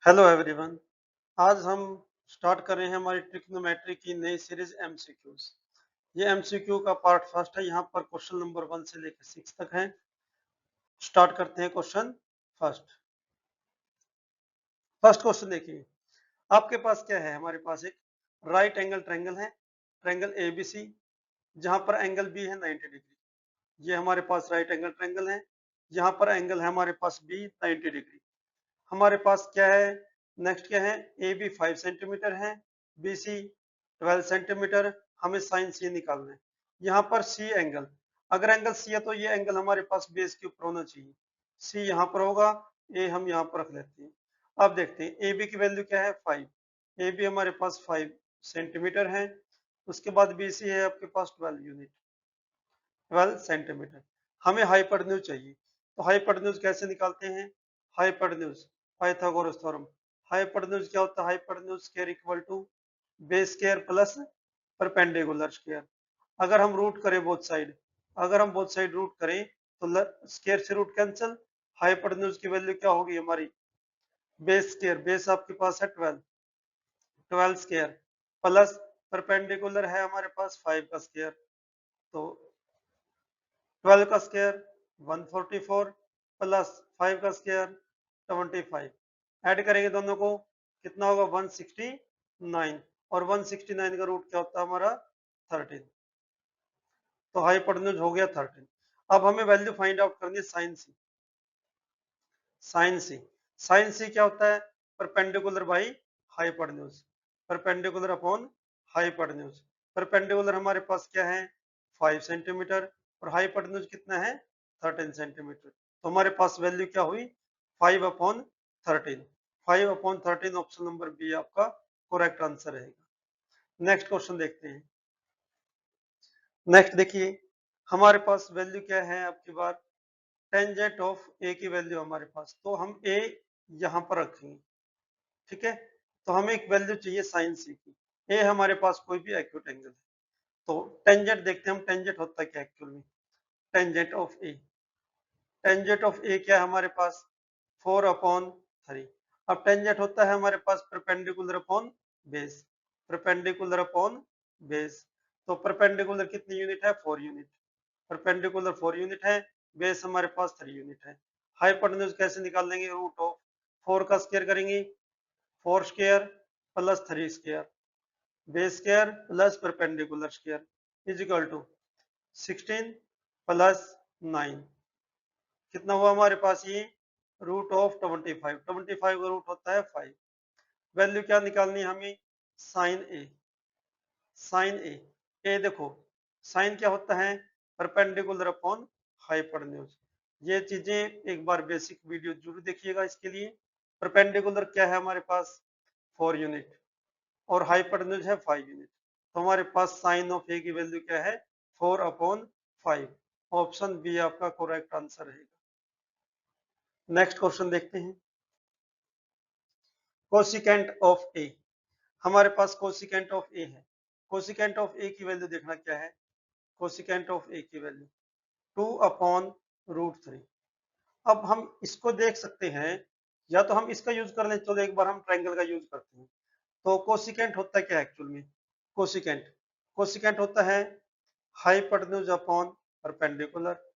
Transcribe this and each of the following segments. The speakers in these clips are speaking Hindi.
Hello everyone. आज हम स्टार्ट कर रहे हैं हमारी ट्रिग्नोमेट्री की नई सीरीज एमसीक्यूज। ये एमसीक्यू का पार्ट फर्स्ट है। यहाँ पर क्वेश्चन नंबर 1 से लेकर 6 तक है। स्टार्ट करते हैं क्वेश्चन फर्स्ट। फर्स्ट क्वेश्चन देखिए, आपके पास क्या है। हमारे पास एक राइट एंगल ट्रायंगल है, ट्रायंगल एबीसी, जहां पर एंगल बी है 90 डिग्री। ये हमारे पास राइट एंगल ट्रायंगल है। यहाँ पर एंगल है हमारे पास बी 90 डिग्री। हमारे पास क्या है, नेक्स्ट क्या है, ए बी 5 सेंटीमीटर है, बी सी 12 सेंटीमीटर। हमें साइन सी निकालना है। यहाँ पर सी एंगल, अगर एंगल सी है तो ये एंगल हमारे पास बेस के ऊपर होना चाहिए। सी यहाँ पर होगा, ए हम यहाँ पर रख लेते हैं। अब देखते हैं ए बी की वैल्यू क्या है 5। ए बी हमारे पास 5 सेंटीमीटर है। उसके बाद बी सी है आपके पास 12 यूनिट, 12 सेंटीमीटर। हमें हाइपोटेन्यूज चाहिए, तो हाइपोटेन्यूज कैसे निकालते हैं। Hypotenuse Pythagoras theorem. हाइपोटेन्यूज क्या होता है, hypotenuse square equal to base square plus perpendicular square. अगर हम रूट करें बोथ साइड, अगर हम बोथ साइड रूट करें तो स्क्वायर से रूट कैंसिल। हाइपोटेन्यूज की वैल्यू क्या होगी हमारी, बेस स्क्वायर, बेस आपके पास है 12, 12 स्क्वायर प्लस परपेंडिकुलर है हमारे पास 5 का स्क्वायर, तो 12 का स्क्वायर 144 प्लस 5 का स्क्वायर 25। ऐड करेंगे दोनों को, कितना होगा 169, और 169 का रूट क्या होता है हमारा 13। तो हाइपोटेन्यूज हो गया 13। अब हमें वैल्यू फाइंड आउट करनी है साइन सी। साइन सी, साइन सी क्या होता है, perpendicular by hypotenuse, perpendicular upon hypotenuse. Perpendicular हमारे पास क्या है 5 सेंटीमीटर, और हाइपोटेन्यूज कितना है 13 सेंटीमीटर। तो हमारे पास वैल्यू क्या हुई 5 upon 13। 5 upon 13 option number B आपका करेक्ट आंसर रहेगा। नेक्स्ट क्वेश्चन देखते हैं। नेक्स्ट देखिए, हमारे पास वैल्यू क्या है आपकी बार, टेंजेंट ऑफ ए की वैल्यू हमारे पास, तो हम ए यहां पर रखेंगे। ठीक है, तो हमें एक वैल्यू चाहिए साइन सी की। ए हमारे पास कोई भी एक्यूट एंगल है, तो टेंजेंट देखते हैं हम, टेंजेंट होता है क्या एक्चुअल में। Tangent of A, tangent of A क्या है हमारे पास 4 अपॉन 3। अब टेंजेंट होता है हमारे पास perpendicular upon base, perpendicular upon base. तो परपेंडिकुलर कितनी यूनिट है 4 यूनिट, परपेंडिकुलर 4 यूनिट है, बेस हमारे पास 3 यूनिट है। हाइपोटेन्यूज कैसे निकाल लेंगे, रूट ऑफ 4 का स्क्वायर करेंगे, 4 square plus 3 square, base square plus perpendicular square is equal to 16 plus 9। कितना हुआ हमारे पास ये, रूट ऑफ 25। 25 का रूट होता है 5। वैल्यू क्या निकालनी है हमें, साइन ए। साइन ए, ए देखो साइन क्या होता है, परपेंडिकुलर अपॉन हाइपोटेन्यूज। ये चीजें एक बार बेसिक वीडियो जरूर देखिएगा इसके लिए। परपेंडिकुलर क्या है हमारे पास 4 यूनिट, और हाइपोटेन्यूज है 5 यूनिट। तो हमारे पास साइन ऑफ ए की वैल्यू क्या है 4 अपॉन 5। ऑप्शन बी आपका करेक्ट आंसर रहेगा। नेक्स्ट क्वेश्चन देखते हैं। कोसिकेंट ऑफ ए, हमारे पास कोसिकेंट ऑफ ए है। कोसिकेंट ऑफ ए की वैल्यू देखना क्या है, कोसिकेंट ऑफ ए की वैल्यू 2 अपॉन रूट 3। अब हम इसको देख सकते हैं, या तो हम इसका यूज कर लें, चलो एक बार हम ट्रायंगल का यूज करते हैं। तो कोसिकेंट होता है क्या एक्चुअल में, कोसिकेंट, कोसिकेंट होता है hypotenuse upon perpendicular,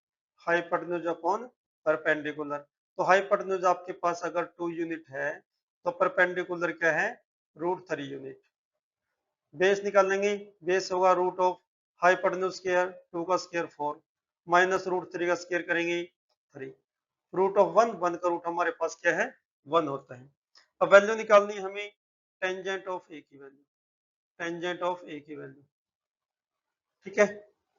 hypotenuse upon perpendicular. तो हाइपोटेन्यूज आपके पास अगर 2 यूनिट है, तो परपेंडिकुलर क्या है रूट 3 यूनिट। बेस निकालेंगे, बेस होगा रूट ऑफ हाइपोटेन्यूज स्क्वायर 2 का स्क्वायर 4 माइनस रूट 3 का स्क्वायर करेंगे 3। रूट ऑफ 1, 1 का रूट हमारे पास क्या है 1 होता है। अब वैल्यू निकालनी है हमें टेंजेंट ऑफ ए की वैल्यू, टेंजेंट ऑफ ए की वैल्यू। ठीक है,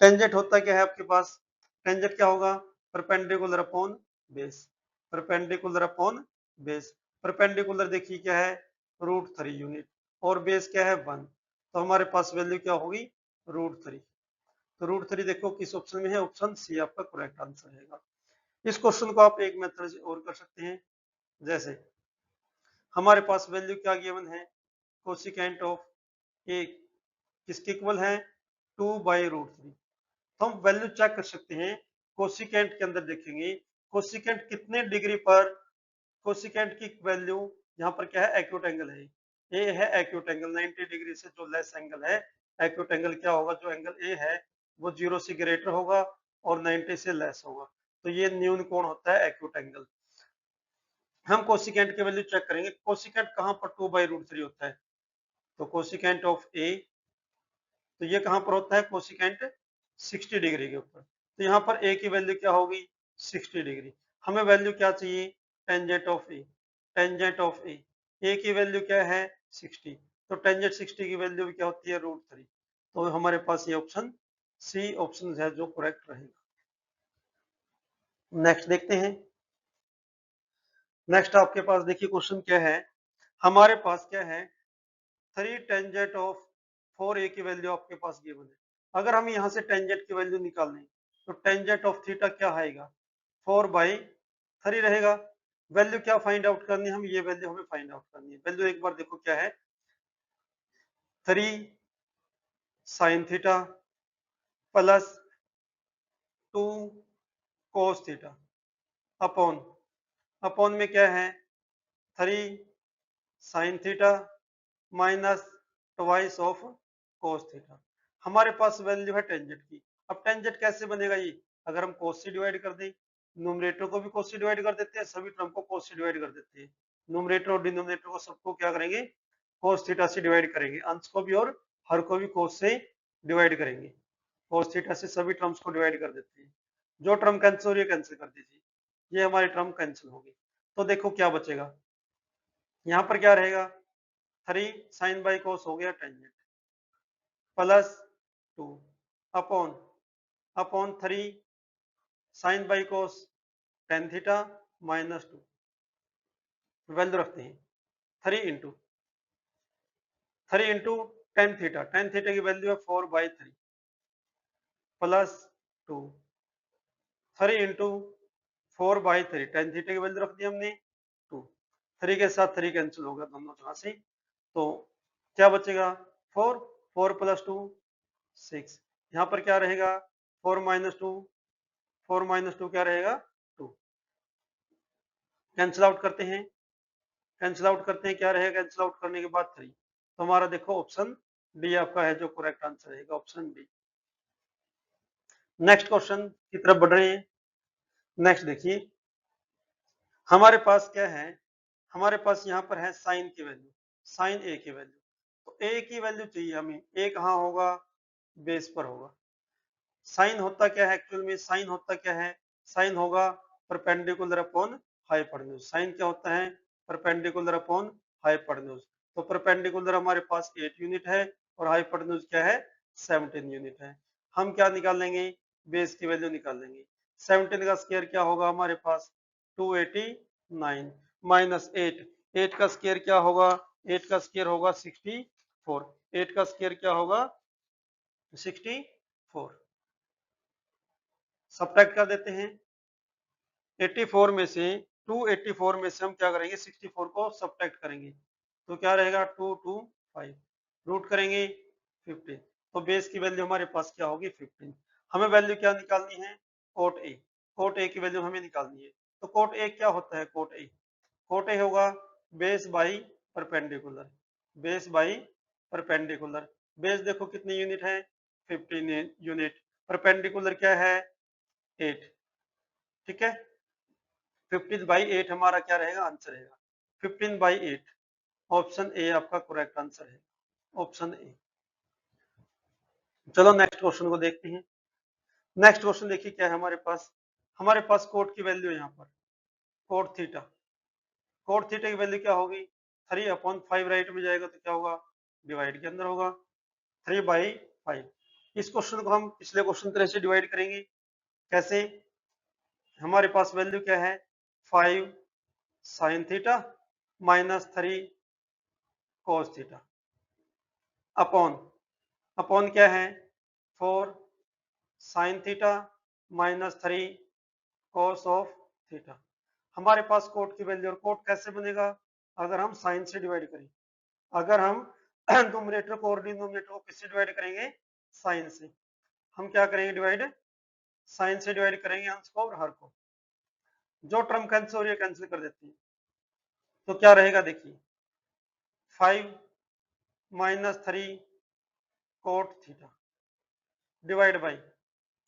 टेंजेंट होता क्या है आपके पास, टेंजेंट क्या होगा perpendicular upon base, perpendicular upon base. Perpendicular देखिए क्या है रूट 3 यूनिट, और बेस क्या है 1। तो हमारे पास वैल्यू क्या होगी रूट 3। तो रूट 3 देखो किस ऑप्शन में है, ऑप्शन सी आपका करेक्ट आंसर रहेगा। इस क्वेश्चन को आप एक मेथड से और कर सकते हैं। जैसे हमारे पास वैल्यू क्या गिवन है, कोसिकेंट ऑफ ए किसके इक्वल है 2 बाई रूट 3। तो हम वैल्यू चेक कर सकते हैं, कोसिकेंट के अंदर देखेंगे कोसिकेंट कितने डिग्री पर, कोसिकेंट की वैल्यू यहाँ पर क्या है, एक्यूट एंगल है, ए है एक्यूट एंगल, 90 डिग्री से जो लेस एंगल है, एक्यूट एंगल क्या होगा, जो एंगल ए है वो 0 से ग्रेटर होगा और 90 से लेस होगा, तो ये न्यून कोण होता है एक्यूट एंगल। हम कोसिकेंट की वैल्यू चेक करेंगे, कोसिकेंट कहां पर 2/√3 होता है, तो कोसिकेंट ऑफ ए, तो ये कहां पर होता है, कोसिकेंट 60 डिग्री के ऊपर, तो यहाँ पर ए की वैल्यू क्या होगी, 60 डिग्री। हमें वैल्यू क्या चाहिए, tangent of A, tangent of A की वैल्यू क्या है, 60, तो टेंजेंट 60 की वैल्यू भी क्या होती है, √3, तो हमारे पास ये ऑप्शन सी ऑप्शन है जो करेक्ट रहेगा। नेक्स्ट देखते हैं, नेक्स्ट आपके पास देखिए क्वेश्चन क्या है, हमारे पास क्या है, 3 टेंजेंट ऑफ 4a की वैल्यू आपके पास गिवन है। अगर हम यहाँ से टेंजेंट की वैल्यू निकाल लें तो टेंजेंट ऑफ थीटा क्या आएगा, 4/3 रहेगा। वैल्यू क्या फाइंड आउट करनी है, हम ये वैल्यू हमें फाइंड आउट करनी है। वैल्यू एक बार देखो क्या है, 3 sin theta plus 2 cos theta upon, upon में क्या है, 3 sin theta minus twice of cos theta. हमारे पास वैल्यू है टेंजेंट की। अब टेंजेंट कैसे बनेगा ये, अगर हम cos से डिवाइड कर दें, न्यूमरेटर को भी cos से डिवाइड कर देते हैं, सभी टर्म को cos से डिवाइड कर देते हैं, न्यूमरेटर और डिनोमिनेटर को सबको क्या करेंगे, cos थीटा से डिवाइड करेंगे, अंश को भी और हर को भी cos से डिवाइड करेंगे, cos थीटा से सभी टर्म्स को डिवाइड कर देते हैं। जो टर्म कैंसिल हो रही है कैंसिल कर दीजिए, ये हमारी टर्म कैंसिल होगी, तो देखो क्या बचेगा, यहाँ पर क्या रहेगा, 3 sin बाई cos हो गया tangent plus 2 upon, upon 3 sin by cos tan theta minus 2, value रखते हैं 3 into tan theta, tan theta की वैल्यू है 4/3 प्लस 2, 3 इंटू 4/3, tan थीटा की वैल्यू रख दी हमने 2, 3 के साथ 3 कैंसिल होगा दोनों जगह से, तो क्या बचेगा, 4, 4 प्लस 2 6, यहाँ पर क्या रहेगा, 4 माइनस 2, 4 माइनस 2 क्या रहेगा, 2, कैंसिल आउट करते हैं, कैंसिल आउट करते हैं, क्या रहेगा, कैंसिल आउट करने के बाद 3, तो हमारा देखो ऑप्शन डी आपका है जो करेक्ट आंसर रहेगा, ऑप्शन डी। नेक्स्ट क्वेश्चन की तरफ बढ़ रहे हैं। नेक्स्ट देखिए, हमारे पास क्या है, हमारे पास यहाँ पर है साइन की वैल्यू, साइन ए की वैल्यू, तो ए की वैल्यू चाहिए हमें, ए कहाँ होगा, बेस पर होगा। साइन होता क्या है एक्चुअल में, साइन होता क्या है, साइन होगा परपेंडिकुलर अपॉन हाइपोटेन्यूज। साइन क्या होता है, परपेंडिकुलर अपॉन हाइपोटेन्यूज, तो परपेंडिकुलर हमारे पास 8 यूनिट है और हाइपोटेन्यूज क्या है, 17 यूनिट है। हम क्या निकाल लेंगे, बेस की वैल्यू निकाल लेंगे, 17 का स्क्वायर क्या होगा हमारे पास, 289 माइनस 8, 8 का स्क्वायर क्या होगा, 8 का स्क्वायर होगा 64, 8 का स्क्वायर क्या होगा 64, सब्ट्रैक्ट कर देते हैं, 84 में से 284 में से हम क्या करेंगे, 64 को सब्ट्रैक्ट करेंगे, तो क्या रहेगा 225, रूट करेंगे 15, तो बेस की वैल्यू हमारे पास क्या होगी 15। हमें वैल्यू क्या निकालनी है, कोट ए, कोट ए की वैल्यू हमें निकालनी है, तो कोट ए क्या होता है, कोट ए, कोट ए होगा base by perpendicular, base by perpendicular, base देखो कितनी यूनिट है, 15 यूनिट, परपेंडिकुलर क्या है 8, ठीक है, 15/8 हमारा क्या रहेगा, आंसर रहेगा 15/8, ऑप्शन ए आपका करेक्ट आंसर है, ऑप्शन ए। चलो नेक्स्ट क्वेश्चन को देखते हैं। नेक्स्ट क्वेश्चन देखिए क्या है हमारे पास कोट की वैल्यू है, यहाँ पर कोट थीटा, कोट थीटा की वैल्यू क्या होगी, 3/5 राइट में जाएगा तो क्या होगा, डिवाइड के अंदर होगा 3/5। इस क्वेश्चन को हम पिछले क्वेश्चन तरह से डिवाइड करेंगे, कैसे, हमारे पास वैल्यू क्या है, 5 sine theta minus 3 cos theta upon, upon क्या है 4 sine theta minus 3 cos of theta. हमारे पास कोट की वैल्यू, और कोट कैसे बनेगा, अगर हम साइन से डिवाइड करें, अगर हम न्यूमरेटर को और डिनोमिनेटर को किससे डिवाइड करेंगे, साइन से, हम क्या करेंगे डिवाइड, साइन से डिवाइड करेंगे अंश को और हर को, जो टर्म कैंसिल हो रही है कैंसिल कर देते हैं, तो क्या रहेगा देखिए, 5 - 3 cot theta divide by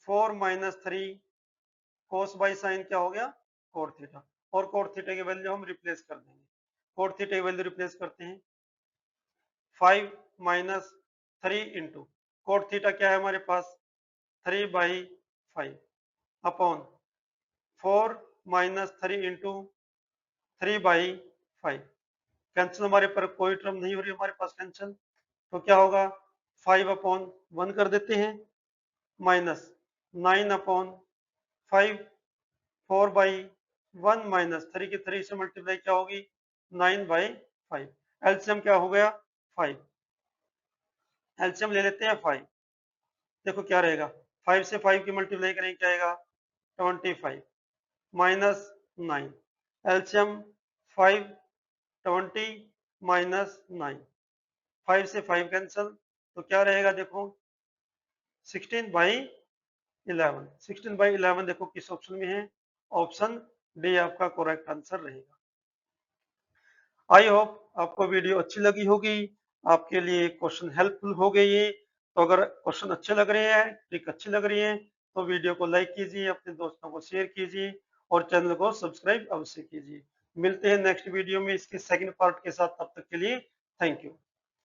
4 - 3 cos by sine क्या हो गया, कोट थीटा। और कोट थीटा की वैल्यू हम रिप्लेस कर देंगे, कोट थीटा की वैल्यू रिप्लेस करते हैं, 5 - 3 इंटू कोट थीटा क्या है हमारे पास 3/5 अपॉन 4 - 3 इंटू 3/5। कैंसिल हमारे पर कोई टर्म नहीं हो रही हमारे पास कैंसिल, तो क्या होगा 5/1 कर देते हैं माइनस 9/5, 4/1 माइनस 3 की 3 से मल्टीप्लाई क्या होगी 9/5। एलसीएम क्या हो गया 5, एलसीएम ले लेते हैं 5। देखो क्या रहेगा 5 से 5 की मल्टीप्लाई करेंगे क्या आएगा 25 माइनस 9, एलसीएम 5 20 माइनस 9, 5 से 5 कैंसल, तो क्या रहेगा देखो 16/11। 16/11 देखो किस ऑप्शन में है, ऑप्शन डी आपका करेक्ट आंसर रहेगा। आई होप आपको वीडियो अच्छी लगी होगी, आपके लिए क्वेश्चन हेल्पफुल हो गई है। तो अगर क्वेश्चन अच्छे लग रहे हैं, ट्रिक अच्छी लग रही है, तो वीडियो को लाइक कीजिए, अपने दोस्तों को शेयर कीजिए और चैनल को सब्सक्राइब अवश्य कीजिए। मिलते हैं नेक्स्ट वीडियो में इसके सेकंड पार्ट के साथ, तब तक के लिए थैंक यू।